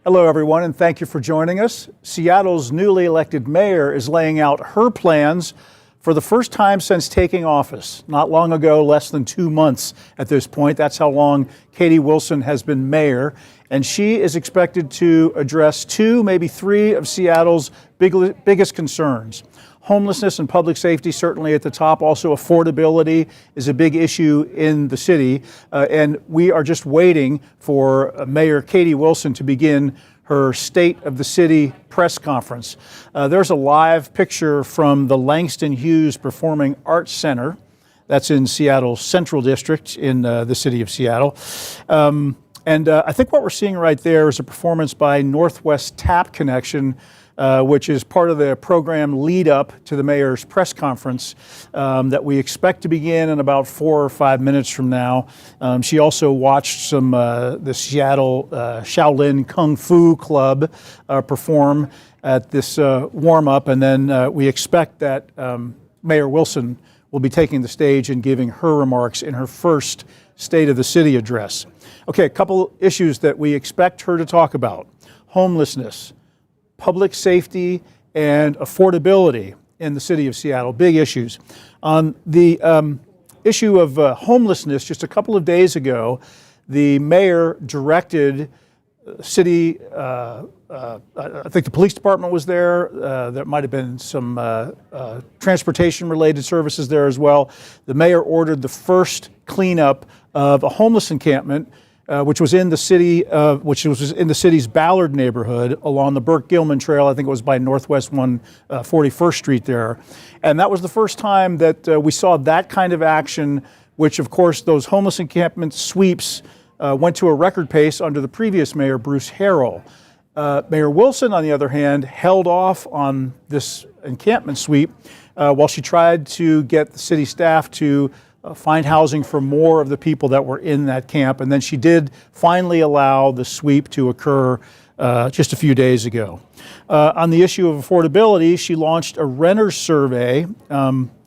Hello, everyone, and thank you for joining us. Seattle's newly elected mayor is laying out her plans for the first time since taking office. Not long ago, less than 2 months at this point. That's how long Katie Wilson has been mayor. And she is expected to address 2, maybe 3 of Seattle's biggest concerns. Homelessness and public safety certainly at the top. Also, affordability is a big issue in the city. And we are just waiting for Mayor Katie Wilson to begin her State of the City press conference. There's a live picture from the Langston Hughes Performing Arts Center. That's in Seattle's Central District in the city of Seattle. And I think what we're seeing right there is a performance by Northwest Tap Connection, which is part of the program lead up to the mayor's press conference that we expect to begin in about 4 or 5 minutes from now. She also watched some the Seattle Shaolin Kung Fu Club perform at this warm up, and then we expect that Mayor Wilson will be taking the stage and giving her remarks in her first State of the City address. Okay, a couple issues that we expect her to talk about: homelessness, public safety, and affordability in the city of Seattle, big issues. On the issue of homelessness, just a couple of days ago, the mayor directed city, I think the police department was there, there might have been some transportation-related services there as well. The mayor ordered the first cleanup of a homeless encampment which was in the city's Ballard neighborhood along the Burke-Gilman Trail. I think it was by Northwest 141st Street there. And that was the first time that we saw that kind of action, which of course those homeless encampment sweeps went to a record pace under the previous mayor, Bruce Harrell. Mayor Wilson, on the other hand, held off on this encampment sweep while she tried to get the city staff to find housing for more of the people that were in that camp. And then she did finally allow the sweep to occur just a few days ago. On the issue of affordability, she launched a renters survey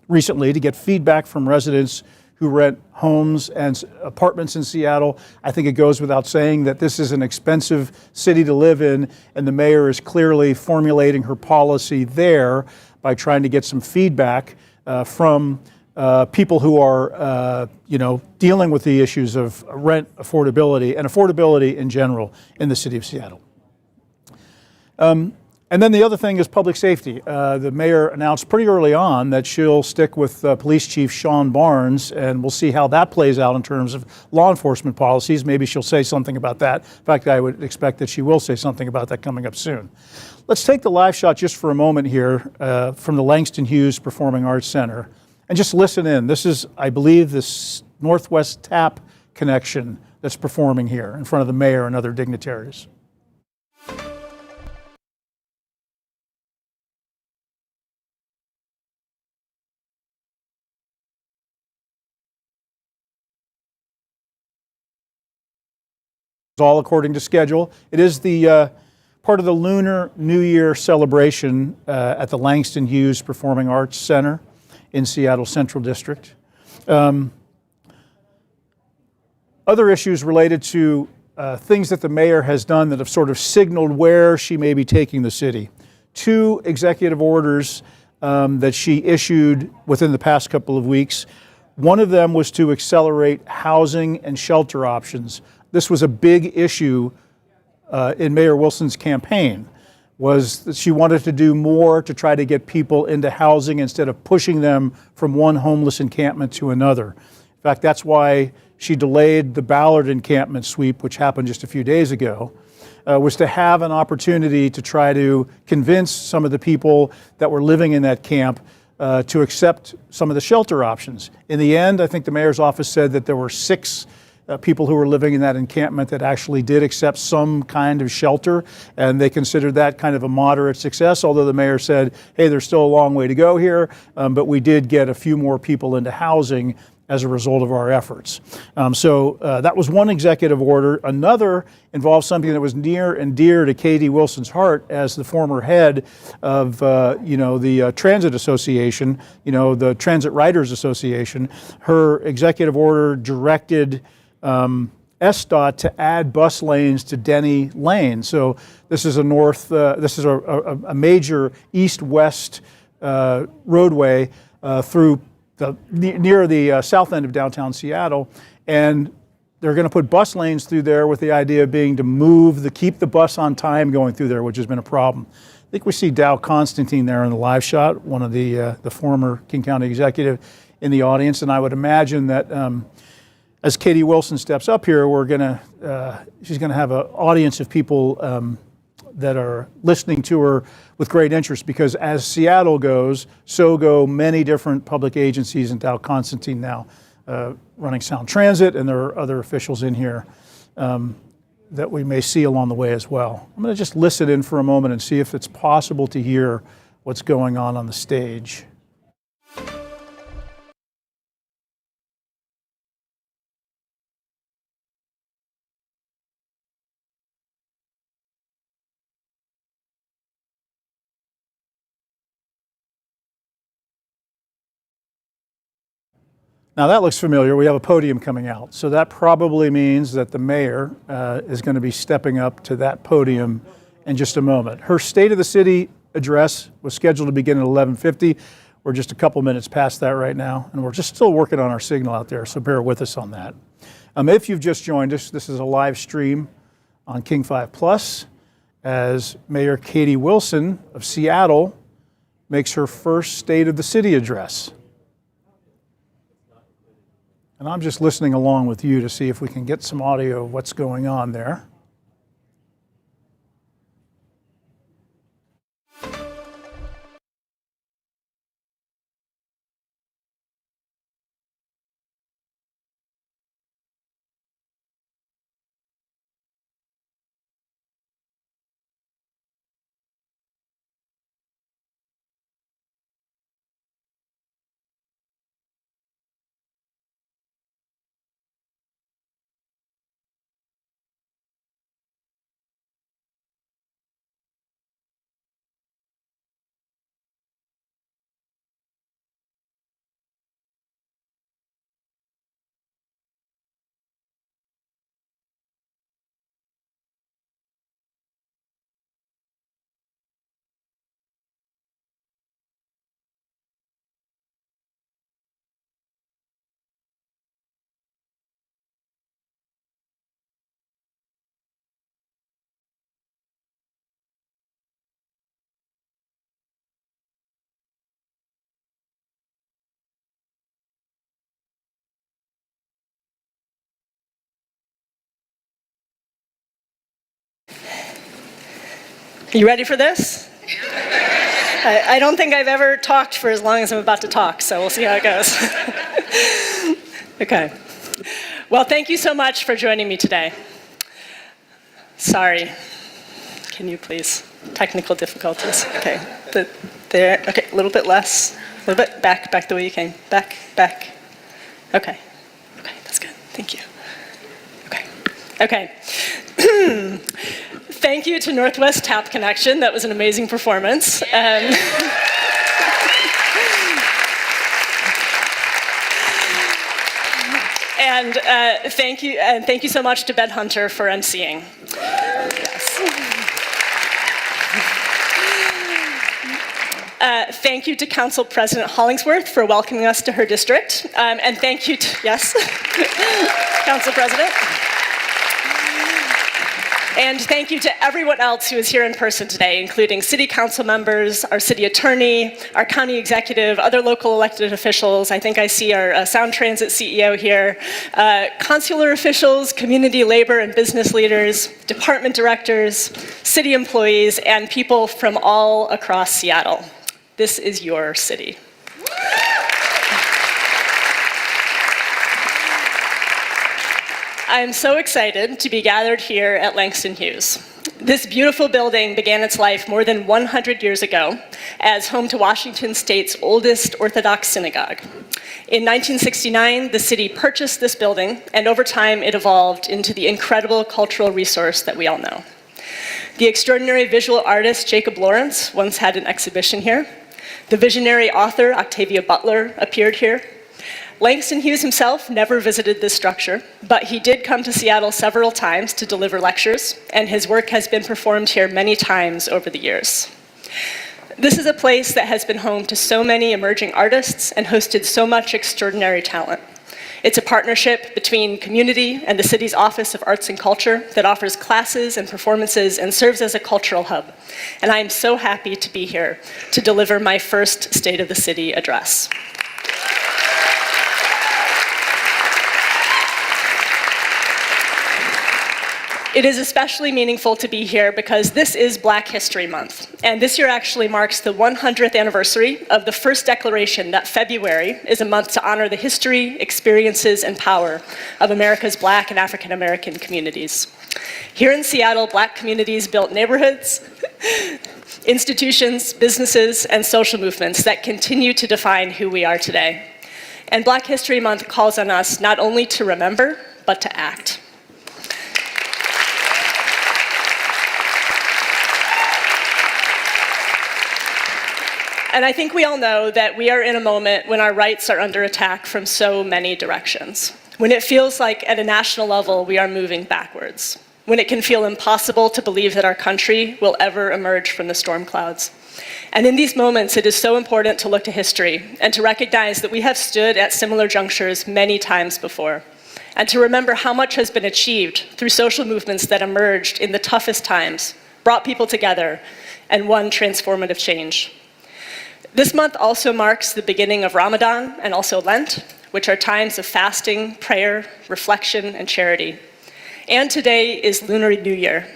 recently to get feedback from residents who rent homes and apartments in Seattle. I think it goes without saying that this is an expensive city to live in, and the mayor is clearly formulating her policy there by trying to get some feedback from people who are, dealing with the issues of rent affordability and affordability in general in the city of Seattle. And then the other thing is public safety. The mayor announced pretty early on that she'll stick with Police Chief Sean Barnes, and we'll see how that plays out in terms of law enforcement policies. Maybe she'll say something about that. In fact, I would expect that she will say something about that coming up soon. Let's take the live shot just for a moment here from the Langston Hughes Performing Arts Center. And just listen in. This is, I believe, this Northwest Tap Connection that's performing here in front of the mayor and other dignitaries. All according to schedule. It is the part of the Lunar New Year celebration at the Langston Hughes Performing Arts Center in Seattle Central District. Other issues related to things that the mayor has done that have sort of signaled where she may be taking the city. 2 executive orders that she issued within the past couple of weeks. One of them was to accelerate housing and shelter options. This was a big issue in Mayor Wilson's campaign, was that she wanted to do more to try to get people into housing instead of pushing them from one homeless encampment to another. In fact, that's why she delayed the Ballard encampment sweep, which happened just a few days ago, was to have an opportunity to try to convince some of the people that were living in that camp to accept some of the shelter options. In the end, I think the mayor's office said that there were 6 people who were living in that encampment that actually did accept some kind of shelter, and they considered that kind of a moderate success, although the mayor said, hey, there's still a long way to go here, but we did get a few more people into housing as a result of our efforts. So that was one executive order. Another involved something that was near and dear to Katie Wilson's heart as the former head of the Transit Association, the Transit Riders Association. Her executive order directed SDOT to add bus lanes to Denny Lane. So this is a major east-west roadway through near the south end of downtown Seattle, and they're going to put bus lanes through there with the idea being to keep the bus on time going through there, which has been a problem. I think we see Dow Constantine there in the live shot, one of the former King County executive in the audience, and I would imagine that as Katie Wilson steps up here, she's going to have an audience of people that are listening to her with great interest, because as Seattle goes, so go many different public agencies in Dow Constantine now, running Sound Transit, and there are other officials in here that we may see along the way as well. I'm going to just listen in for a moment and see if it's possible to hear what's going on the stage. Now that looks familiar. We have a podium coming out. So that probably means that the mayor is going to be stepping up to that podium in just a moment. Her State of the City address was scheduled to begin at 11:50. We're just a couple minutes past that right now, and we're just still working on our signal out there, so bear with us on that. If you've just joined us, this is a live stream on King 5 Plus as Mayor Katie Wilson of Seattle makes her first State of the City address. And I'm just listening along with you to see if we can get some audio of what's going on there. Are you ready for this? I don't think I've ever talked for as long as I'm about to talk, so we'll see how it goes. Okay. Well, thank you so much for joining me today. Sorry. Can you please? Technical difficulties. Okay. There. Okay, a little bit less. A little bit back the way you came. Back. Okay. Okay, that's good. Thank you. Okay. Thank you to Northwest Tap Connection. That was an amazing performance. And thank you so much to Ben Hunter for emceeing. Yes. Thank you to Council President Hollingsworth for welcoming us to her district. And thank you to, yes, Council President. And thank you to everyone else who is here in person today, including city council members, our city attorney, our county executive, other local elected officials. I think I see our Sound Transit CEO here, consular officials, community labor and business leaders, department directors, city employees, and people from all across Seattle. This is your city. I am so excited to be gathered here at Langston Hughes. This beautiful building began its life more than 100 years ago as home to Washington State's oldest Orthodox synagogue. In 1969, the city purchased this building, and over time it evolved into the incredible cultural resource that we all know. The extraordinary visual artist Jacob Lawrence once had an exhibition here. The visionary author Octavia Butler appeared here. Langston Hughes himself never visited this structure, but he did come to Seattle several times to deliver lectures, and his work has been performed here many times over the years. This is a place that has been home to so many emerging artists and hosted so much extraordinary talent. It's a partnership between community and the city's Office of Arts and Culture that offers classes and performances and serves as a cultural hub. And I am so happy to be here to deliver my first State of the City address. It is especially meaningful to be here because this is Black History Month, and this year actually marks the 100th anniversary of the first declaration that February is a month to honor the history, experiences, and power of America's Black and African American communities. Here in Seattle, Black communities built neighborhoods, institutions, businesses, and social movements that continue to define who we are today. And Black History Month calls on us not only to remember, but to act. And I think we all know that we are in a moment when our rights are under attack from so many directions. When it feels like at a national level we are moving backwards. When it can feel impossible to believe that our country will ever emerge from the storm clouds. And in these moments, it is so important to look to history and to recognize that we have stood at similar junctures many times before. And to remember how much has been achieved through social movements that emerged in the toughest times, brought people together, and won transformative change. This month also marks the beginning of Ramadan and also Lent, which are times of fasting, prayer, reflection, and charity. And today is Lunar New Year,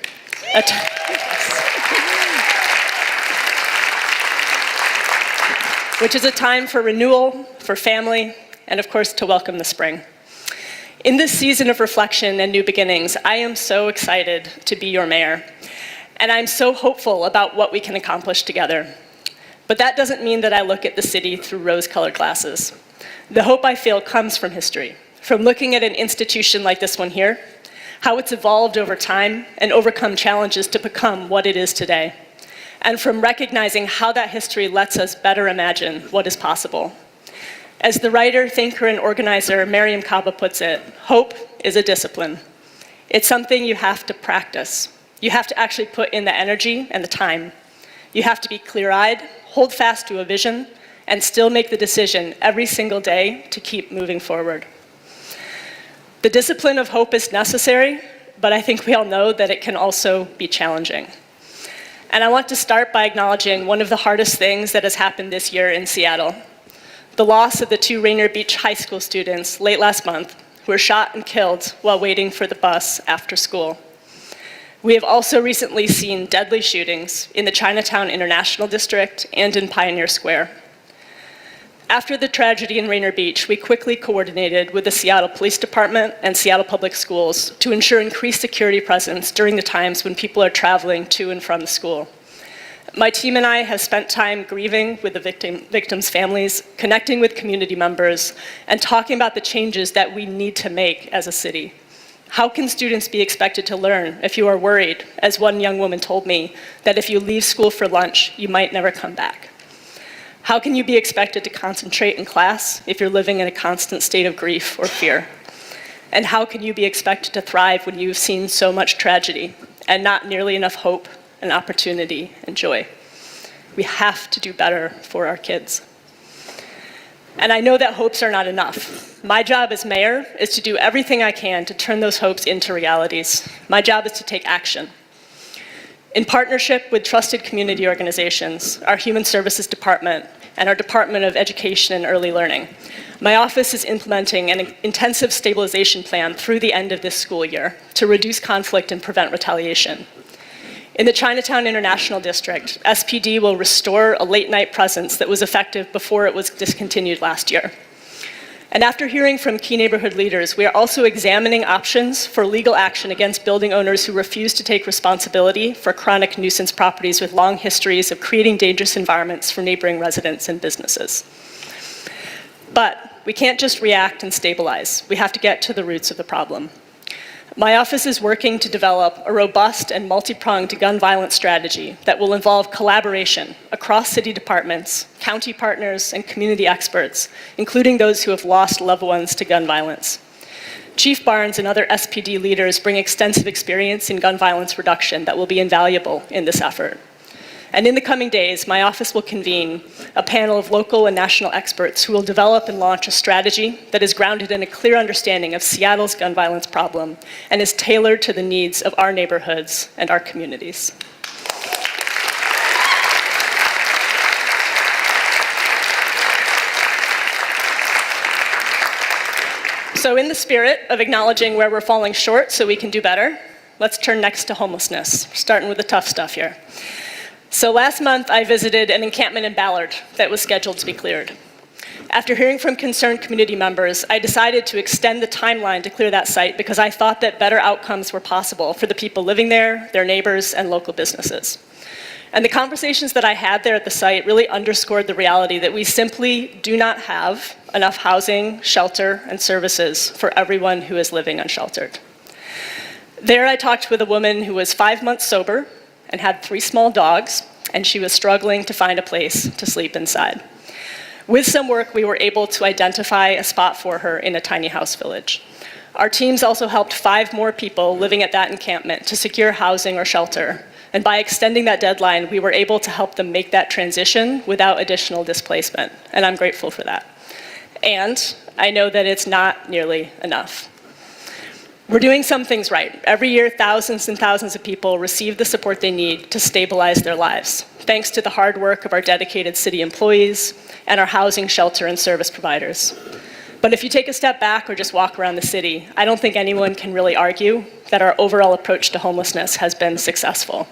which is a time for renewal, for family, and of course to welcome the spring. In this season of reflection and new beginnings, I am so excited to be your mayor, and I'm so hopeful about what we can accomplish together. But that doesn't mean that I look at the city through rose-colored glasses. The hope I feel comes from history, from looking at an institution like this one here, how it's evolved over time and overcome challenges to become what it is today, and from recognizing how that history lets us better imagine what is possible. As the writer, thinker, and organizer Mariam Kaba puts it, hope is a discipline. It's something you have to practice. You have to actually put in the energy and the time. You have to be clear-eyed, hold fast to a vision, and still make the decision every single day to keep moving forward. The discipline of hope is necessary, but I think we all know that it can also be challenging. And I want to start by acknowledging one of the hardest things that has happened this year in Seattle, the loss of the 2 Rainier Beach High School students late last month who were shot and killed while waiting for the bus after school. We have also recently seen deadly shootings in the Chinatown International District and in Pioneer Square. After the tragedy in Rainier Beach, we quickly coordinated with the Seattle Police Department and Seattle Public Schools to ensure increased security presence during the times when people are traveling to and from the school. My team and I have spent time grieving with the victims' families, connecting with community members, and talking about the changes that we need to make as a city. How can students be expected to learn if you are worried, as one young woman told me, that if you leave school for lunch, you might never come back? How can you be expected to concentrate in class if you're living in a constant state of grief or fear? And how can you be expected to thrive when you've seen so much tragedy and not nearly enough hope and opportunity and joy? We have to do better for our kids. And I know that hopes are not enough. My job as mayor is to do everything I can to turn those hopes into realities. My job is to take action. In partnership with trusted community organizations, our Human Services Department, and our Department of Education and Early Learning, my office is implementing an intensive stabilization plan through the end of this school year to reduce conflict and prevent retaliation. In the Chinatown International District, SPD will restore a late-night presence that was effective before it was discontinued last year. And after hearing from key neighborhood leaders, we are also examining options for legal action against building owners who refuse to take responsibility for chronic nuisance properties with long histories of creating dangerous environments for neighboring residents and businesses. But we can't just react and stabilize. We have to get to the roots of the problem. My office is working to develop a robust and multi-pronged gun violence strategy that will involve collaboration across city departments, county partners, and community experts, including those who have lost loved ones to gun violence. Chief Barnes and other SPD leaders bring extensive experience in gun violence reduction that will be invaluable in this effort. And in the coming days, my office will convene a panel of local and national experts who will develop and launch a strategy that is grounded in a clear understanding of Seattle's gun violence problem and is tailored to the needs of our neighborhoods and our communities. So in the spirit of acknowledging where we're falling short so we can do better, let's turn next to homelessness, starting with the tough stuff here. So last month, I visited an encampment in Ballard that was scheduled to be cleared. After hearing from concerned community members, I decided to extend the timeline to clear that site because I thought that better outcomes were possible for the people living there, their neighbors, and local businesses. And the conversations that I had there at the site really underscored the reality that we simply do not have enough housing, shelter, and services for everyone who is living unsheltered. There I talked with a woman who was 5 months sober and had 3 small dogs, and she was struggling to find a place to sleep inside. With some work, we were able to identify a spot for her in a tiny house village. Our teams also helped 5 more people living at that encampment to secure housing or shelter, and by extending that deadline, we were able to help them make that transition without additional displacement, and I'm grateful for that. And I know that it's not nearly enough. We're doing some things right. Every year, thousands and thousands of people receive the support they need to stabilize their lives, thanks to the hard work of our dedicated city employees and our housing, shelter, and service providers. But if you take a step back or just walk around the city, I don't think anyone can really argue that our overall approach to homelessness has been successful.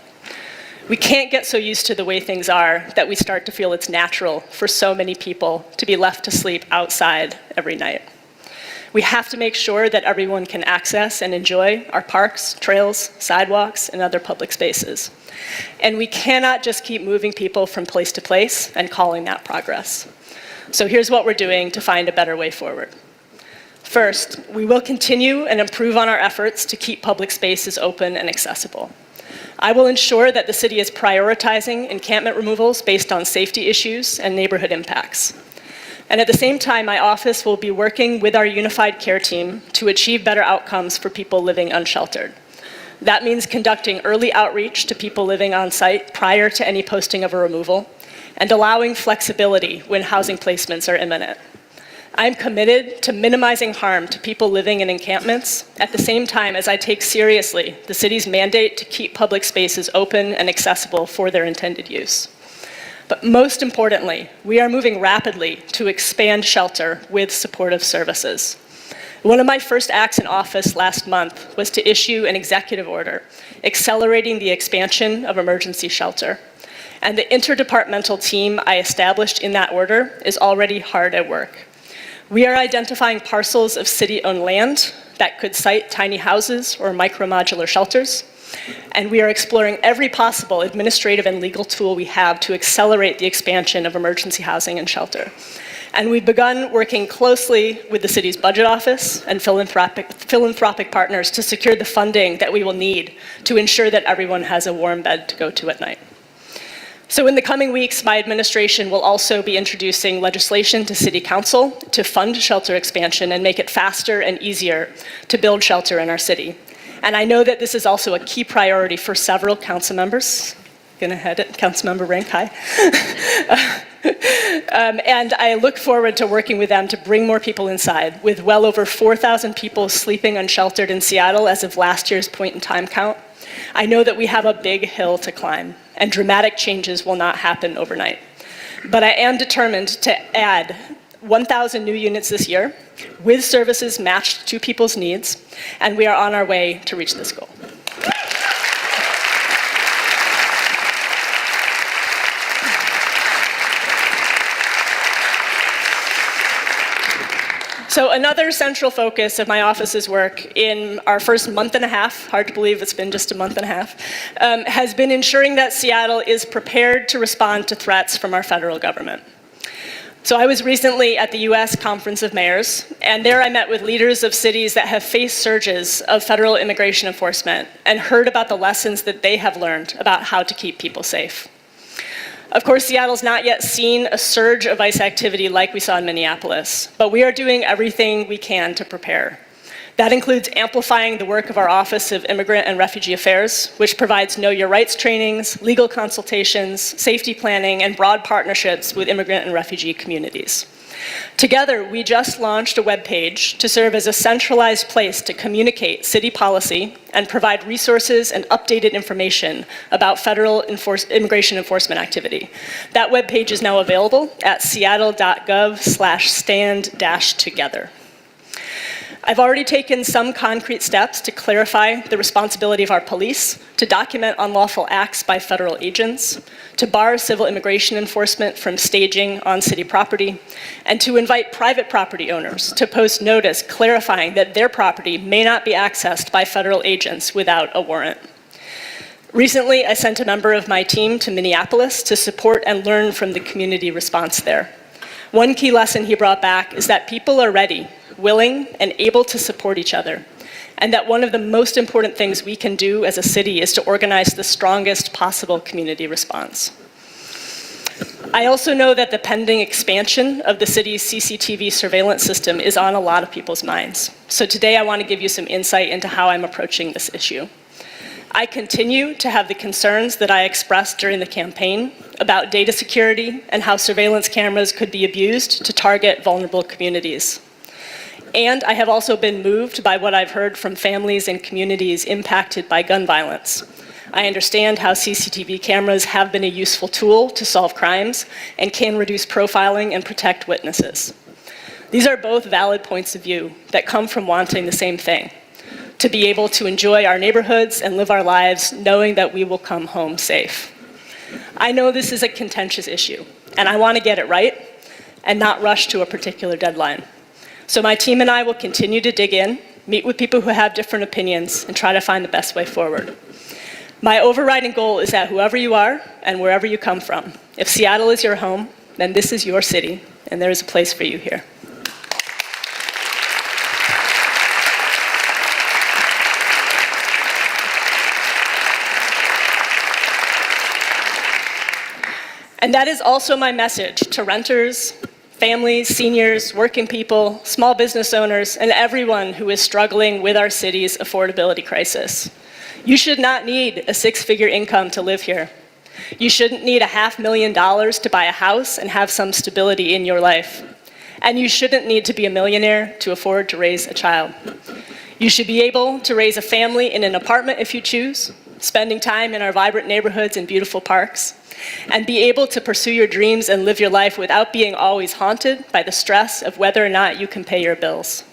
We can't get so used to the way things are that we start to feel it's natural for so many people to be left to sleep outside every night. We have to make sure that everyone can access and enjoy our parks, trails, sidewalks, and other public spaces. And we cannot just keep moving people from place to place and calling that progress. So here's what we're doing to find a better way forward. First, we will continue and improve on our efforts to keep public spaces open and accessible. I will ensure that the city is prioritizing encampment removals based on safety issues and neighborhood impacts. And at the same time, my office will be working with our unified care team to achieve better outcomes for people living unsheltered. That means conducting early outreach to people living on site prior to any posting of a removal, and allowing flexibility when housing placements are imminent. I'm committed to minimizing harm to people living in encampments at the same time as I take seriously the city's mandate to keep public spaces open and accessible for their intended use. But most importantly, we are moving rapidly to expand shelter with supportive services. One of my first acts in office last month was to issue an executive order accelerating the expansion of emergency shelter. And the interdepartmental team I established in that order is already hard at work. We are identifying parcels of city-owned land that could site tiny houses or micro-modular shelters. And we are exploring every possible administrative and legal tool we have to accelerate the expansion of emergency housing and shelter. And we've begun working closely with the city's budget office and philanthropic partners to secure the funding that we will need to ensure that everyone has a warm bed to go to at night. So in the coming weeks, my administration will also be introducing legislation to City Council to fund shelter expansion and make it faster and easier to build shelter in our city. And I know that this is also a key priority for several council members. Gonna head it, Councilmember Rank, hi. And I look forward to working with them to bring more people inside, with well over 4,000 people sleeping unsheltered in Seattle as of last year's point-in-time count. I know that we have a big hill to climb, and dramatic changes will not happen overnight. But I am determined to add 1,000 new units this year, with services matched to people's needs, and we are on our way to reach this goal. So another central focus of my office's work in our first month and a half, hard to believe it's been just a month and a half, has been ensuring that Seattle is prepared to respond to threats from our federal government. So I was recently at the US Conference of Mayors, and there I met with leaders of cities that have faced surges of federal immigration enforcement and heard about the lessons that they have learned about how to keep people safe. Of course, Seattle's not yet seen a surge of ICE activity like we saw in Minneapolis, but we are doing everything we can to prepare. That includes amplifying the work of our Office of Immigrant and Refugee Affairs, which provides Know Your Rights trainings, legal consultations, safety planning, and broad partnerships with immigrant and refugee communities. Together, we just launched a webpage to serve as a centralized place to communicate city policy and provide resources and updated information about federal immigration enforcement activity. That webpage is now available at seattle.gov/stand-together. I've already taken some concrete steps to clarify the responsibility of our police, to document unlawful acts by federal agents, to bar civil immigration enforcement from staging on city property, and to invite private property owners to post notice clarifying that their property may not be accessed by federal agents without a warrant. Recently, I sent a member of my team to Minneapolis to support and learn from the community response there. One key lesson he brought back is that people are ready, willing, and able to support each other, and that one of the most important things we can do as a city is to organize the strongest possible community response. I also know that the pending expansion of the city's CCTV surveillance system is on a lot of people's minds. So today I want to give you some insight into how I'm approaching this issue. I continue to have the concerns that I expressed during the campaign about data security and how surveillance cameras could be abused to target vulnerable communities. And I have also been moved by what I've heard from families and communities impacted by gun violence. I understand how CCTV cameras have been a useful tool to solve crimes and can reduce profiling and protect witnesses. These are both valid points of view that come from wanting the same thing: to be able to enjoy our neighborhoods and live our lives knowing that we will come home safe. I know this is a contentious issue, and I want to get it right and not rush to a particular deadline. So my team and I will continue to dig in, meet with people who have different opinions, and try to find the best way forward. My overriding goal is that whoever you are and wherever you come from, if Seattle is your home, then this is your city, and there is a place for you here. And that is also my message to renters, families, seniors, working people, small business owners, and everyone who is struggling with our city's affordability crisis. You should not need a six-figure income to live here. You shouldn't need $500,000 to buy a house and have some stability in your life. And you shouldn't need to be a millionaire to afford to raise a child. You should be able to raise a family in an apartment if you choose, spending time in our vibrant neighborhoods and beautiful parks, and be able to pursue your dreams and live your life without being always haunted by the stress of whether or not you can pay your bills.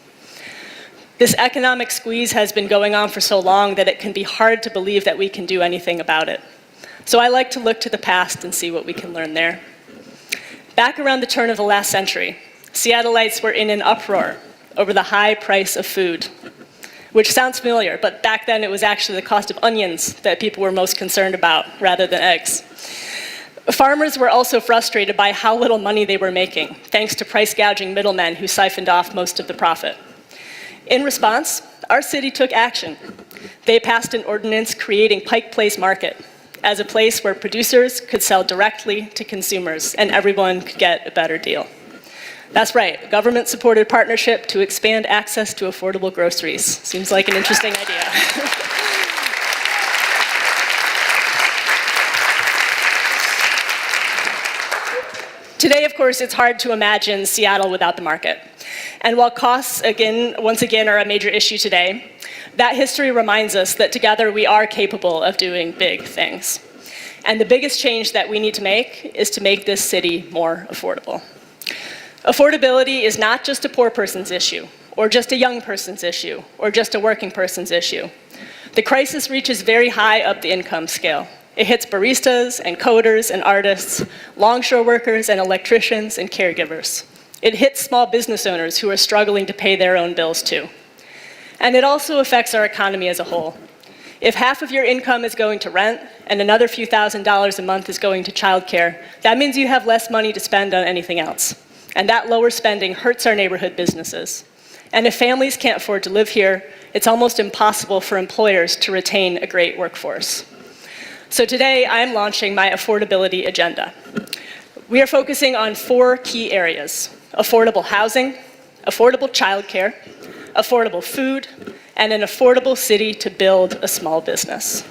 This economic squeeze has been going on for so long that it can be hard to believe that we can do anything about it. So I like to look to the past and see what we can learn there. Back around the turn of the last century, Seattleites were in an uproar over the high price of food, which sounds familiar, but back then it was actually the cost of onions that people were most concerned about rather than eggs. Farmers were also frustrated by how little money they were making, thanks to price gouging middlemen who siphoned off most of the profit. In response, our city took action. They passed an ordinance creating Pike Place Market as a place where producers could sell directly to consumers and everyone could get a better deal. That's right, a government-supported partnership to expand access to affordable groceries. Seems like an interesting idea. Today, of course, it's hard to imagine Seattle without the market. And while costs, once again, are a major issue today, that history reminds us that together we are capable of doing big things. And the biggest change that we need to make is to make this city more affordable. Affordability is not just a poor person's issue, or just a young person's issue, or just a working person's issue. The crisis reaches very high up the income scale. It hits baristas and coders and artists, longshore workers and electricians and caregivers. It hits small business owners who are struggling to pay their own bills too. And it also affects our economy as a whole. If half of your income is going to rent and another few $1,000s a month is going to childcare, that means you have less money to spend on anything else. And that lower spending hurts our neighborhood businesses. And if families can't afford to live here, it's almost impossible for employers to retain a great workforce. So today, I'm launching my affordability agenda. We are focusing on 4 key areas: affordable housing, affordable childcare, affordable food, and an affordable city to build a small business.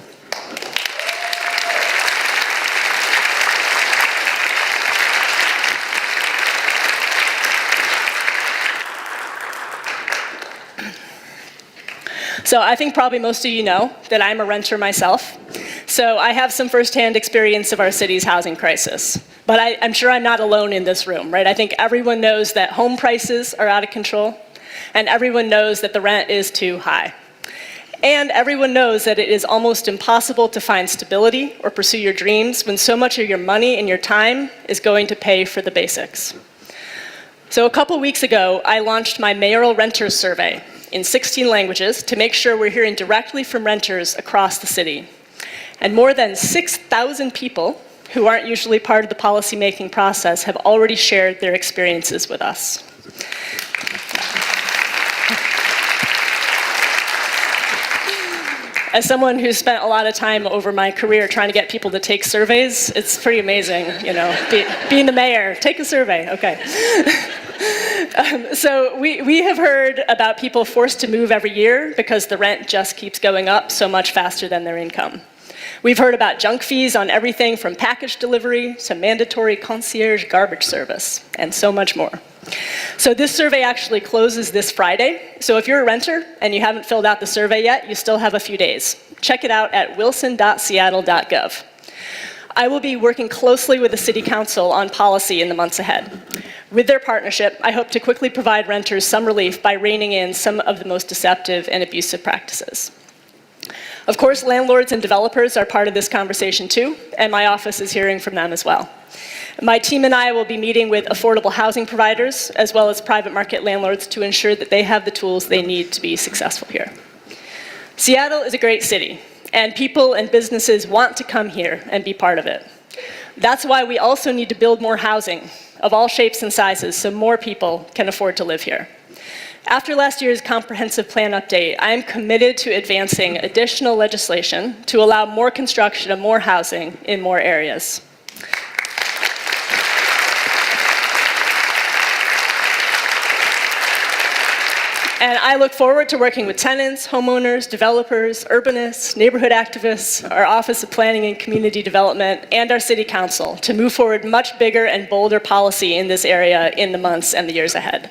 So I think probably most of you know that I'm a renter myself. So I have some firsthand experience of our city's housing crisis. But I'm sure I'm not alone in this room, right? I think everyone knows that home prices are out of control, and everyone knows that the rent is too high. And everyone knows that it is almost impossible to find stability or pursue your dreams when so much of your money and your time is going to pay for the basics. So a couple weeks ago, I launched my mayoral renters survey in 16 languages to make sure we're hearing directly from renters across the city. And more than 6,000 people who aren't usually part of the policymaking process have already shared their experiences with us. As someone who's spent a lot of time over my career trying to get people to take surveys, it's pretty amazing, you know, being the mayor. Take a survey, okay. So we have heard about people forced to move every year because the rent just keeps going up so much faster than their income. We've heard about junk fees on everything from package delivery to mandatory concierge garbage service, and so much more. So this survey actually closes this Friday. So if you're a renter and you haven't filled out the survey yet, you still have a few days. Check it out at wilson.seattle.gov. I will be working closely with the City Council on policy in the months ahead. With their partnership, I hope to quickly provide renters some relief by reining in some of the most deceptive and abusive practices. Of course, landlords and developers are part of this conversation too, and my office is hearing from them as well. My team and I will be meeting with affordable housing providers as well as private market landlords to ensure that they have the tools they need to be successful here. Seattle is a great city, and people and businesses want to come here and be part of it. That's why we also need to build more housing of all shapes and sizes so more people can afford to live here. After last year's comprehensive plan update, I am committed to advancing additional legislation to allow more construction of more housing in more areas. And I look forward to working with tenants, homeowners, developers, urbanists, neighborhood activists, our Office of Planning and Community Development, and our City Council to move forward much bigger and bolder policy in this area in the months and the years ahead.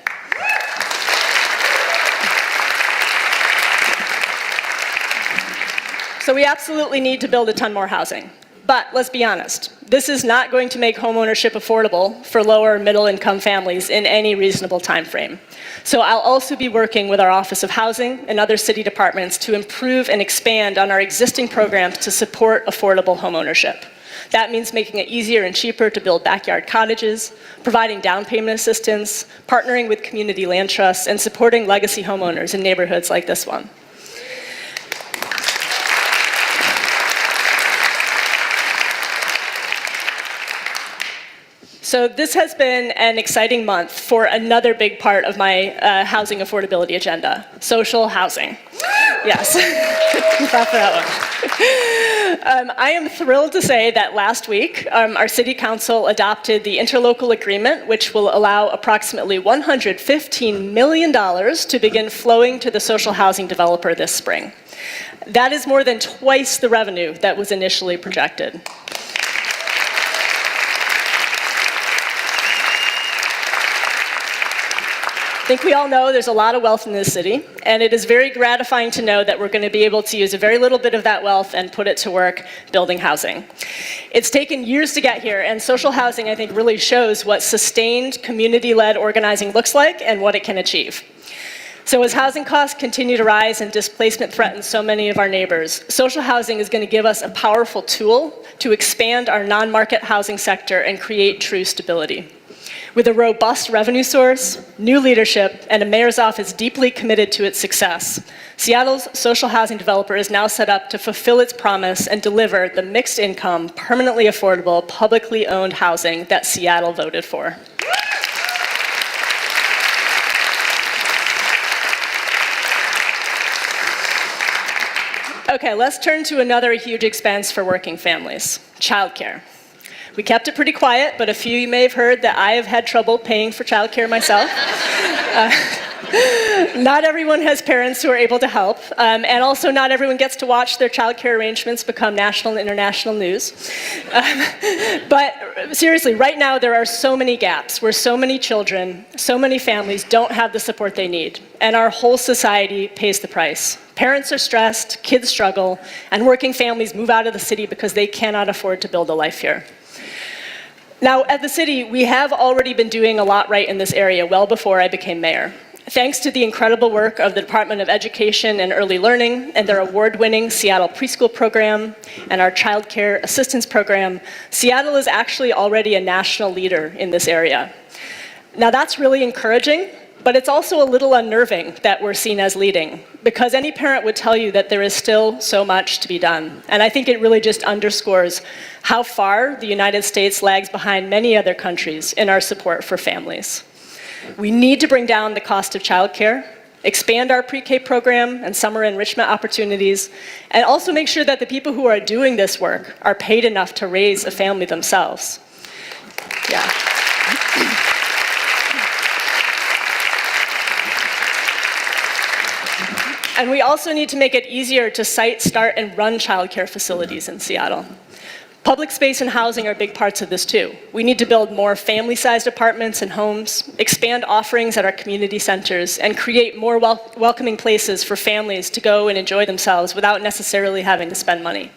So we absolutely need to build a ton more housing. But let's be honest, this is not going to make homeownership affordable for lower and middle income families in any reasonable time frame. So I'll also be working with our Office of Housing and other city departments to improve and expand on our existing programs to support affordable homeownership. That means making it easier and cheaper to build backyard cottages, providing down payment assistance, partnering with community land trusts, and supporting legacy homeowners in neighborhoods like this one. So this has been an exciting month for another big part of my housing affordability agenda, social housing. Yes, clap for that one. I am thrilled to say that last week, our City Council adopted the interlocal agreement, which will allow approximately $115 million to begin flowing to the social housing developer this spring. That is more than twice the revenue that was initially projected. I think we all know there's a lot of wealth in this city, and it is very gratifying to know that we're going to be able to use a very little bit of that wealth and put it to work building housing. It's taken years to get here, and social housing, I think, really shows what sustained community-led organizing looks like and what it can achieve. So as housing costs continue to rise and displacement threatens so many of our neighbors, social housing is going to give us a powerful tool to expand our non-market housing sector and create true stability. With a robust revenue source, new leadership, and a mayor's office deeply committed to its success, Seattle's social housing developer is now set up to fulfill its promise and deliver the mixed income, permanently affordable, publicly owned housing that Seattle voted for. Okay, let's turn to another huge expense for working families, childcare. We kept it pretty quiet, but a few of you may have heard that I have had trouble paying for childcare myself. Not everyone has parents who are able to help, and also not everyone gets to watch their childcare arrangements become national and international news. But seriously, right now there are so many gaps where so many children, so many families don't have the support they need, and our whole society pays the price. Parents are stressed, kids struggle, and working families move out of the city because they cannot afford to build a life here. Now, at the city, we have already been doing a lot right in this area well before I became mayor. Thanks to the incredible work of the Department of Education and Early Learning and their award-winning Seattle Preschool Program and our Child Care Assistance Program, Seattle is actually already a national leader in this area. Now, that's really encouraging, but it's also a little unnerving that we're seen as leading, because any parent would tell you that there is still so much to be done. And I think it really just underscores how far the United States lags behind many other countries in our support for families. We need to bring down the cost of childcare, expand our pre-K program and summer enrichment opportunities, and also make sure that the people who are doing this work are paid enough to raise a family themselves. Yeah. And we also need to make it easier to site, start, and run childcare facilities in Seattle. Public space and housing are big parts of this too. We need to build more family-sized apartments and homes, expand offerings at our community centers, and create more welcoming places for families to go and enjoy themselves without necessarily having to spend money.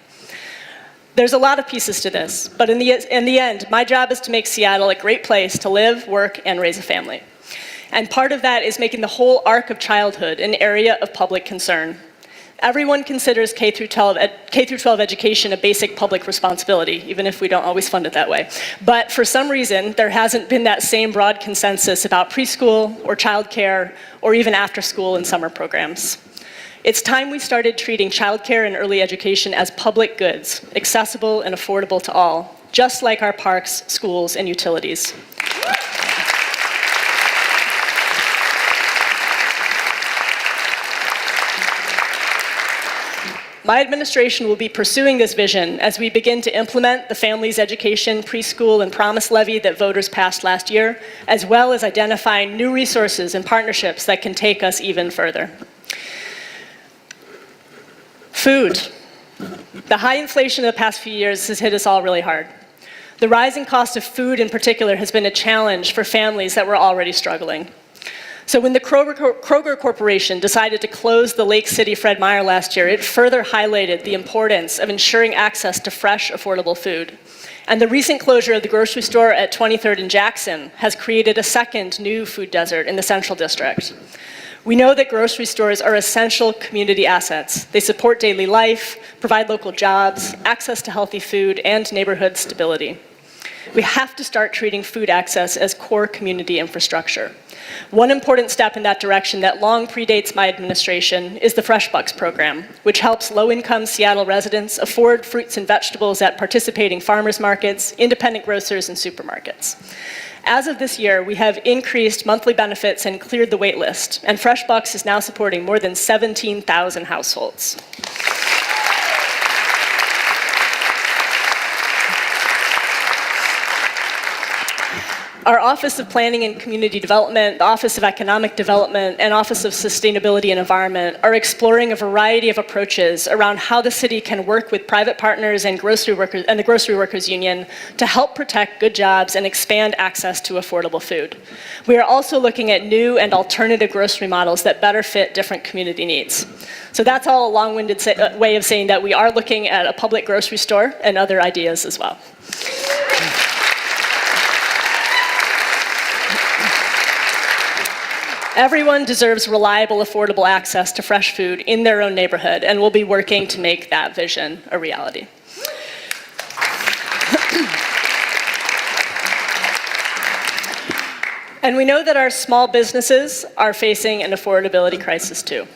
There's a lot of pieces to this, but in the end, my job is to make Seattle a great place to live, work, and raise a family. And part of that is making the whole arc of childhood an area of public concern. Everyone considers K through 12 education a basic public responsibility, even if we don't always fund it that way. But for some reason, there hasn't been that same broad consensus about preschool or childcare or even after school and summer programs. It's time we started treating childcare and early education as public goods, accessible and affordable to all, just like our parks, schools, and utilities. My administration will be pursuing this vision as we begin to implement the Families Education, Preschool, and Promise Levy that voters passed last year, as well as identifying new resources and partnerships that can take us even further. Food. The high inflation of the past few years has hit us all really hard. The rising cost of food in particular has been a challenge for families that were already struggling. So when the Kroger Corporation decided to close the Lake City Fred Meyer last year, it further highlighted the importance of ensuring access to fresh, affordable food. And the recent closure of the grocery store at 23rd and Jackson has created a second new food desert in the Central District. We know that grocery stores are essential community assets. They support daily life, provide local jobs, access to healthy food, and neighborhood stability. We have to start treating food access as core community infrastructure. One important step in that direction that long predates my administration is the Fresh Bucks program, which helps low-income Seattle residents afford fruits and vegetables at participating farmers markets, independent grocers, and supermarkets. As of this year, we have increased monthly benefits and cleared the wait list, and Fresh Bucks is now supporting more than 17,000 households. Our Office of Planning and Community Development, the Office of Economic Development, and Office of Sustainability and Environment are exploring a variety of approaches around how the city can work with private partners and the Grocery Workers Union to help protect good jobs and expand access to affordable food. We are also looking at new and alternative grocery models that better fit different community needs. So that's all a long-winded way of saying that we are looking at a public grocery store and other ideas as well. Everyone deserves reliable, affordable access to fresh food in their own neighborhood, and we'll be working to make that vision a reality. And we know that our small businesses are facing an affordability crisis too.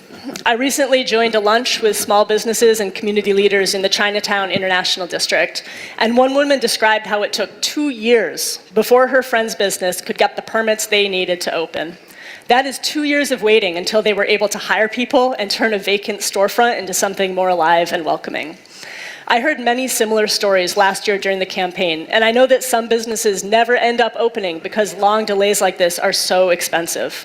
I recently joined a lunch with small businesses and community leaders in the Chinatown International District, and one woman described how it took 2 years before her friend's business could get the permits they needed to open. That is 2 years of waiting until they were able to hire people and turn a vacant storefront into something more alive and welcoming. I heard many similar stories last year during the campaign, and I know that some businesses never end up opening because long delays like this are so expensive.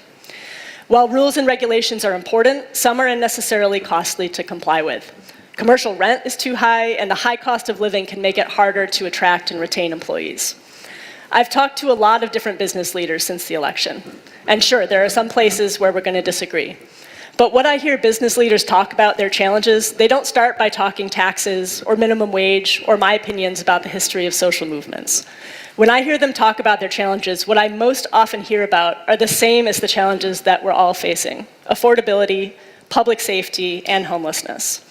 While rules and regulations are important, some are unnecessarily costly to comply with. Commercial rent is too high, and the high cost of living can make it harder to attract and retain employees. I've talked to a lot of different business leaders since the election, and sure, there are some places where we're going to disagree. But when I hear business leaders talk about their challenges, they don't start by talking taxes or minimum wage or my opinions about the history of social movements. When I hear them talk about their challenges, what I most often hear about are the same as the challenges that we're all facing: affordability, public safety, and homelessness.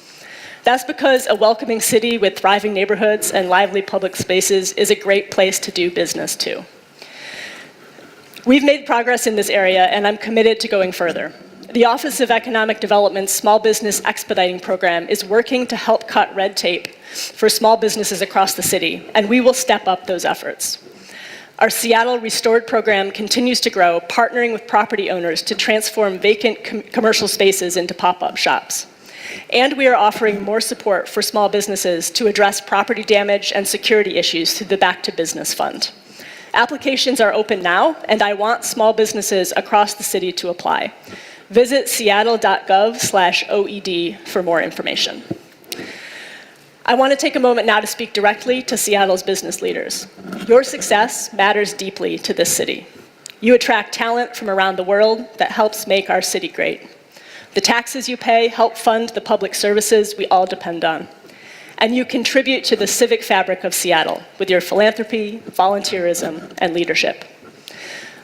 That's because a welcoming city with thriving neighborhoods and lively public spaces is a great place to do business too. We've made progress in this area, and I'm committed to going further. The Office of Economic Development's Small Business Expediting Program is working to help cut red tape for small businesses across the city, and we will step up those efforts. Our Seattle Restored program continues to grow, partnering with property owners to transform vacant commercial spaces into pop-up shops. And we are offering more support for small businesses to address property damage and security issues through the Back to Business Fund. Applications are open now, and I want small businesses across the city to apply. Visit seattle.gov/OED for more information. I want to take a moment now to speak directly to Seattle's business leaders. Your success matters deeply to this city. You attract talent from around the world that helps make our city great. The taxes you pay help fund the public services we all depend on. And you contribute to the civic fabric of Seattle with your philanthropy, volunteerism, and leadership.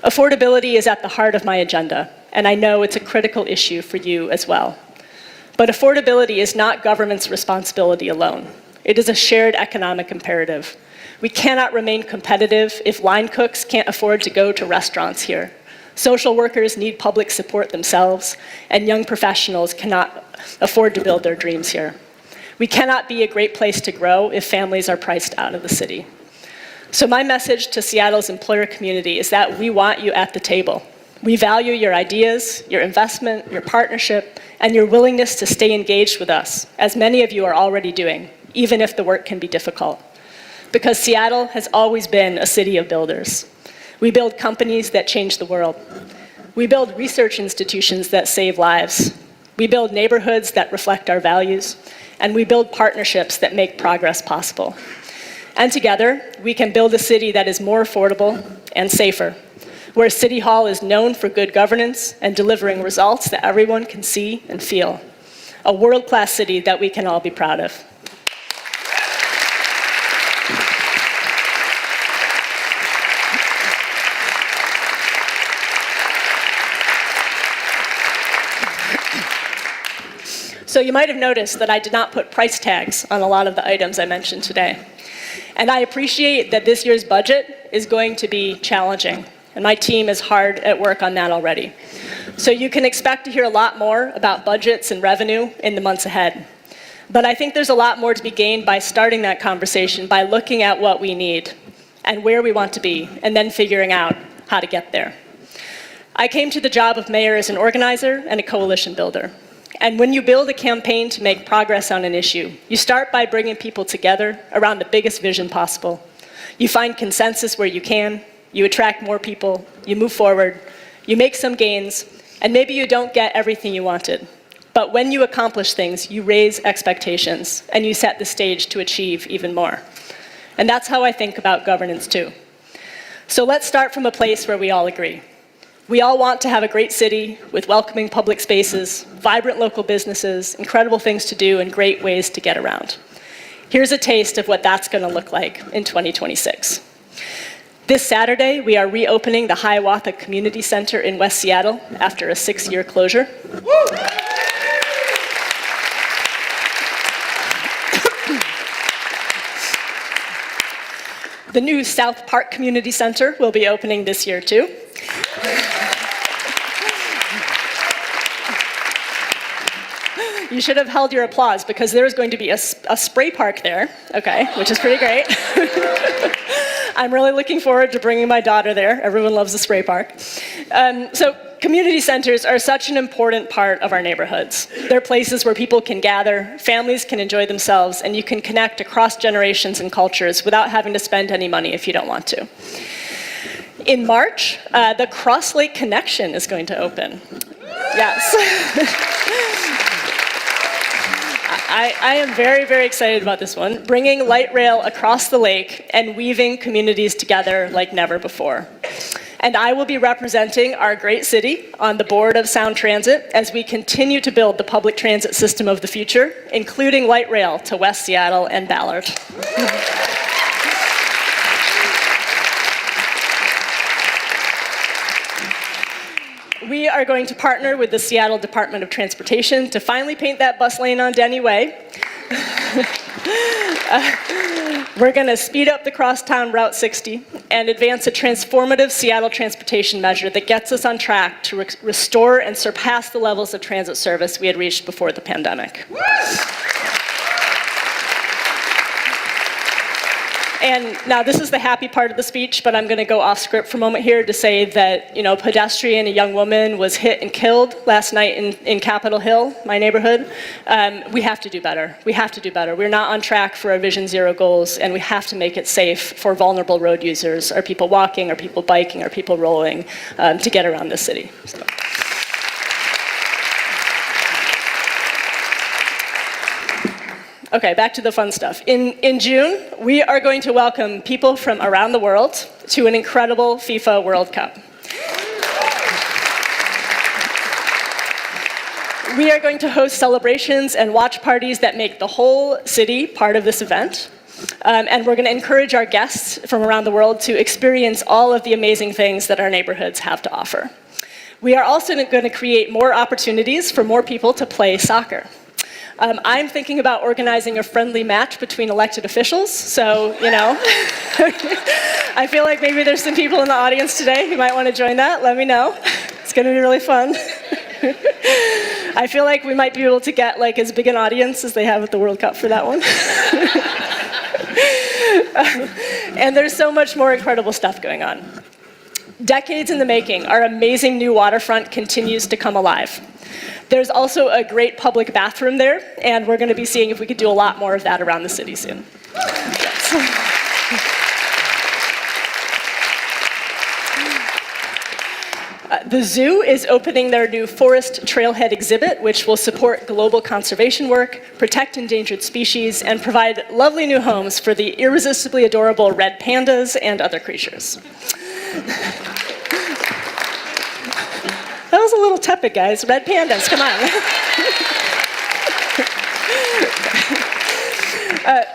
Affordability is at the heart of my agenda, and I know it's a critical issue for you as well. But affordability is not government's responsibility alone. It is a shared economic imperative. We cannot remain competitive if line cooks can't afford to go to restaurants here. Social workers need public support themselves, and young professionals cannot afford to build their dreams here. We cannot be a great place to grow if families are priced out of the city. So my message to Seattle's employer community is that we want you at the table. We value your ideas, your investment, your partnership, and your willingness to stay engaged with us, as many of you are already doing, even if the work can be difficult. Because Seattle has always been a city of builders. We build companies that change the world. We build research institutions that save lives. We build neighborhoods that reflect our values. And we build partnerships that make progress possible. And together, we can build a city that is more affordable and safer, where City Hall is known for good governance and delivering results that everyone can see and feel. A world-class city that we can all be proud of. So you might have noticed that I did not put price tags on a lot of the items I mentioned today. And I appreciate that this year's budget is going to be challenging, and my team is hard at work on that already. So you can expect to hear a lot more about budgets and revenue in the months ahead. But I think there's a lot more to be gained by starting that conversation by looking at what we need and where we want to be, and then figuring out how to get there. I came to the job of mayor as an organizer and a coalition builder. And when you build a campaign to make progress on an issue, you start by bringing people together around the biggest vision possible. You find consensus where you can, you attract more people, you move forward, you make some gains, and maybe you don't get everything you wanted. But when you accomplish things, you raise expectations, and you set the stage to achieve even more. And that's how I think about governance too. So let's start from a place where we all agree. We all want to have a great city with welcoming public spaces, vibrant local businesses, incredible things to do, and great ways to get around. Here's a taste of what that's going to look like in 2026. This Saturday, we are reopening the Hiawatha Community Center in West Seattle after a 6-year closure. The new South Park Community Center will be opening this year too. You should have held your applause because there's going to be a spray park there, okay, which is pretty great. I'm really looking forward to bringing my daughter there. Everyone loves the spray park. So Community centers are such an important part of our neighborhoods. They're places where people can gather, families can enjoy themselves, and you can connect across generations and cultures without having to spend any money if you don't want to. In March, the Cross Lake Connection is going to open. Yes. I am very, very excited about this one, bringing light rail across the lake and weaving communities together like never before. And I will be representing our great city on the board of Sound Transit as we continue to build the public transit system of the future, including light rail to West Seattle and Ballard. We are going to partner with the Seattle Department of Transportation to finally paint that bus lane on Denny Way. We're going to speed up the crosstown Route 60 and advance a transformative Seattle transportation measure that gets us on track to restore and surpass the levels of transit service we had reached before the pandemic. And now this is the happy part of the speech, but I'm going to go off script for a moment here to say that, a pedestrian, a young woman, was hit and killed last night in Capitol Hill, my neighborhood. We have to do better. We have to do better. We're not on track for our Vision Zero goals, and we have to make it safe for vulnerable road users, or people walking, or people biking, or people rolling, to get around the city. So. Okay, back to the fun stuff. In June, we are going to welcome people from around the world to an incredible FIFA World Cup. We are going to host celebrations and watch parties that make the whole city part of this event. And we're going to encourage our guests from around the world to experience all of the amazing things that our neighborhoods have to offer. We are also going to create more opportunities for more people to play soccer. I'm thinking about organizing a friendly match between elected officials, so, I feel like maybe there's some people in the audience today who might want to join that. Let me know. It's going to be really fun. I feel like we might be able to get as big an audience as they have at the World Cup for that one. And there's so much more incredible stuff going on. Decades in the making, our amazing new waterfront continues to come alive. There's also a great public bathroom there, and we're going to be seeing if we could do a lot more of that around the city soon. Yes. The zoo is opening their new forest trailhead exhibit, which will support global conservation work, protect endangered species, and provide lovely new homes for the irresistibly adorable red pandas and other creatures. That was a little tepid, guys. Red pandas, come on.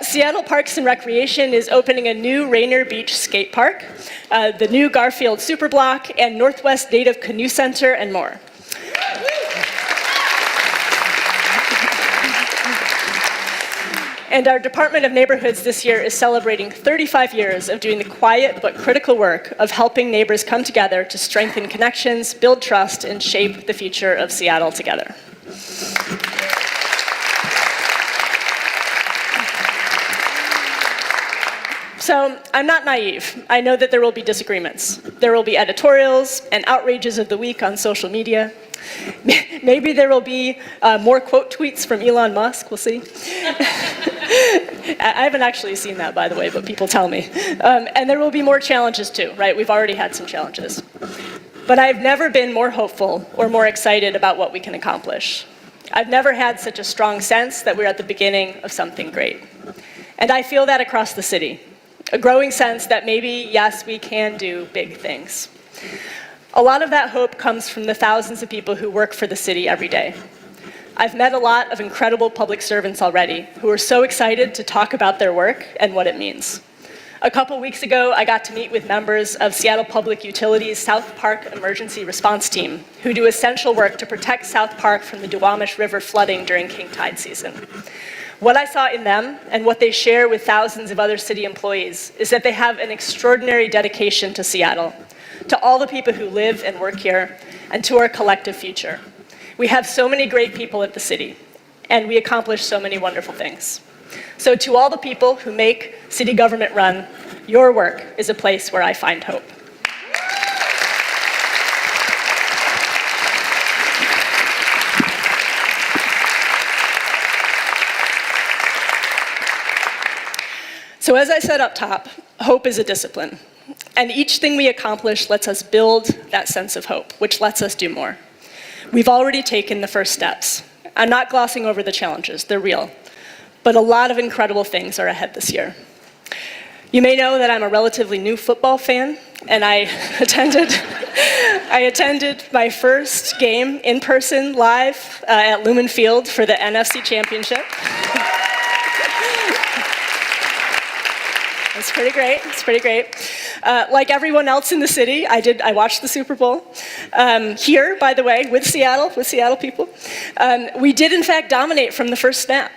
Seattle Parks and Recreation is opening a new Rainier Beach skate park, the new Garfield Superblock, and Northwest Native Canoe Center, and more. And our Department of Neighborhoods this year is celebrating 35 years of doing the quiet but critical work of helping neighbors come together to strengthen connections, build trust, and shape the future of Seattle together. So I'm not naive. I know that there will be disagreements. There will be editorials and outrages of the week on social media. Maybe there will be more quote tweets from Elon Musk, we'll see. I haven't actually seen that, by the way, but people tell me. And there will be more challenges too, right? We've already had some challenges. But I've never been more hopeful or more excited about what we can accomplish. I've never had such a strong sense that we're at the beginning of something great. And I feel that across the city. A growing sense that maybe, yes, we can do big things. A lot of that hope comes from the thousands of people who work for the city every day. I've met a lot of incredible public servants already who are so excited to talk about their work and what it means. A couple weeks ago, I got to meet with members of Seattle Public Utilities' South Park Emergency Response Team, who do essential work to protect South Park from the Duwamish River flooding during king tide season. What I saw in them, and what they share with thousands of other city employees, is that they have an extraordinary dedication to Seattle, to all the people who live and work here, and to our collective future. We have so many great people at the city, and we accomplish so many wonderful things. So to all the people who make city government run, your work is a place where I find hope. So as I said up top, hope is a discipline. And each thing we accomplish lets us build that sense of hope, which lets us do more. We've already taken the first steps. I'm not glossing over the challenges, they're real. But a lot of incredible things are ahead this year. You may know that I'm a relatively new football fan, and I attended my first game in person live at Lumen Field for the NFC Championship. It's pretty great. It's pretty great. Like everyone else in the city, I watched the Super Bowl here, by the way, with Seattle people. We did in fact dominate from the first snap.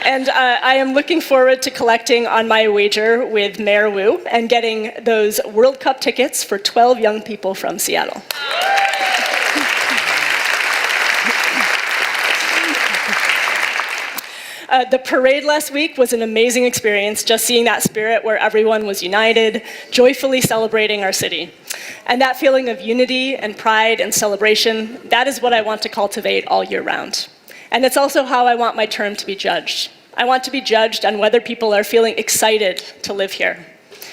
And I am looking forward to collecting on my wager with Mayor Wu and getting those World Cup tickets for 12 young people from Seattle. The parade last week was an amazing experience, just seeing that spirit where everyone was united, joyfully celebrating our city. And that feeling of unity and pride and celebration, that is what I want to cultivate all year round. And it's also how I want my term to be judged. I want to be judged on whether people are feeling excited to live here,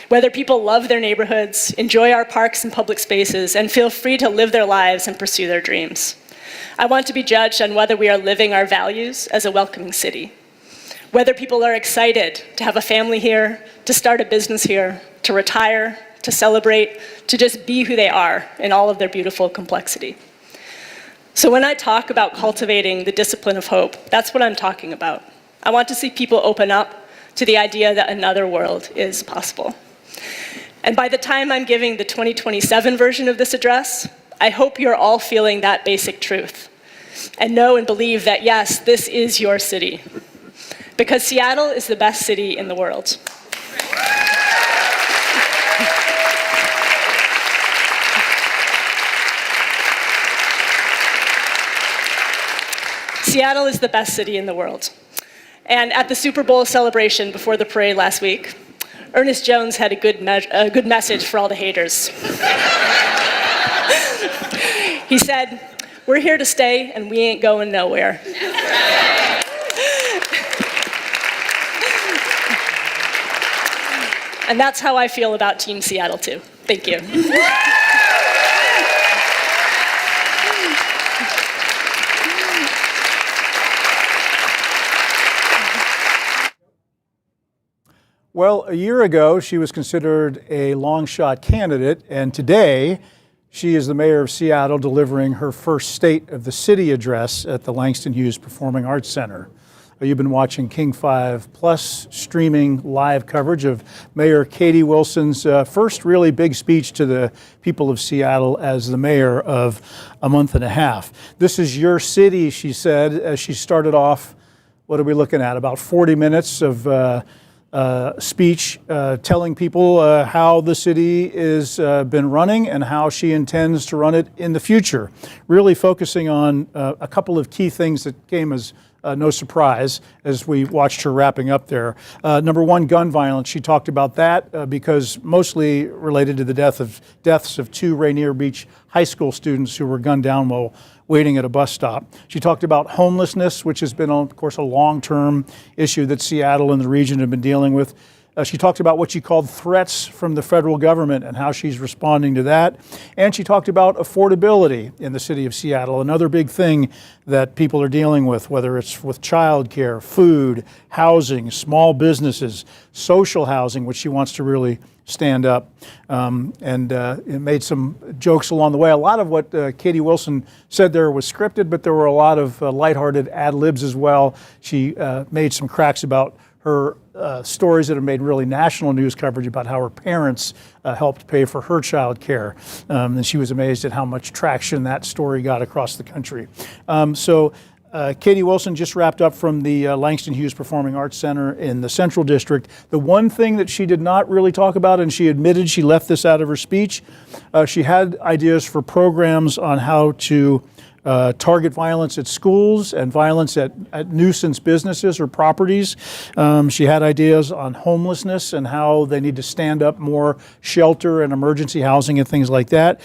whether people love their neighborhoods, enjoy our parks and public spaces, and feel free to live their lives and pursue their dreams. I want to be judged on whether we are living our values as a welcoming city, whether people are excited to have a family here, to start a business here, to retire, to celebrate, to just be who they are in all of their beautiful complexity. So when I talk about cultivating the discipline of hope, that's what I'm talking about. I want to see people open up to the idea that another world is possible. And by the time I'm giving the 2027 version of this address, I hope you're all feeling that basic truth and know and believe that, yes, this is your city. Because Seattle is the best city in the world. Seattle is the best city in the world. And at the Super Bowl celebration before the parade last week, Ernest Jones had a good message for all the haters. He said, "We're here to stay and we ain't going nowhere." And that's how I feel about Team Seattle too. Thank you. Well, a year ago, she was considered a long-shot candidate, and today, she is the mayor of Seattle delivering her first State of the City address at the Langston Hughes Performing Arts Center. You've been watching King 5 Plus streaming live coverage of Mayor Katie Wilson's first really big speech to the people of Seattle as the mayor of a month and a half. This is your city, she said, as she started off. What are we looking at? About 40 minutes of speech telling people how the city has been running and how she intends to run it in the future. Really focusing on a couple of key things that came as no surprise as we watched her wrapping up there. Number one, gun violence. She talked about that because mostly related to the deaths of two Rainier Beach high school students who were gunned down while waiting at a bus stop. She talked about homelessness, which has been, of course, a long-term issue that Seattle and the region have been dealing with. She talked about what she called threats from the federal government and how she's responding to that. And she talked about affordability in the city of Seattle, another big thing that people are dealing with, whether it's with childcare, food, housing, small businesses, social housing, which she wants to really stand up. It made some jokes along the way. A lot of what Katie Wilson said there was scripted, but there were a lot of lighthearted ad-libs as well. She made some cracks about her stories that have made really national news coverage about how her parents helped pay for her child care. And she was amazed at how much traction that story got across the country. Katie Wilson just wrapped up from the Langston Hughes Performing Arts Center in the Central District. The one thing that she did not really talk about, and she admitted she left this out of her speech, she had ideas for programs on how to target violence at schools and violence at nuisance businesses or properties. She had ideas on homelessness and how they need to stand up more shelter and emergency housing and things like that.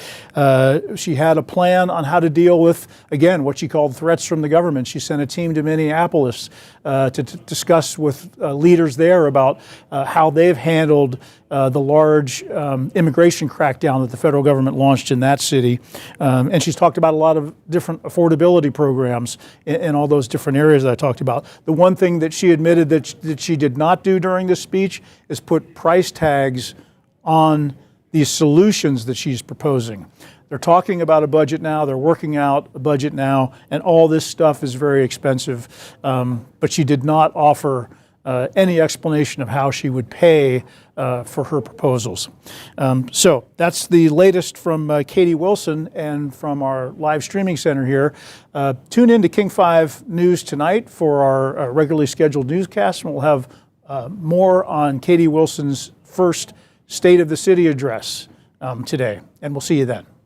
She had a plan on how to deal with, again, what she called threats from the government. She sent a team to Minneapolis to discuss with leaders there about how they've handled the large immigration crackdown that the federal government launched in that city. And she's talked about a lot of different affordability programs in all those different areas that I talked about. The one thing that she admitted that she did not do during this speech is put price tags on these solutions that she's proposing. They're talking about a budget now, they're working out a budget now, and all this stuff is very expensive. But she did not offer any explanation of how she would pay for her proposals. So that's the latest from Katie Wilson and from our live streaming center here. Tune in to King 5 News tonight for our regularly scheduled newscast, and we'll have more on Katie Wilson's first State of the City address today. And we'll see you then.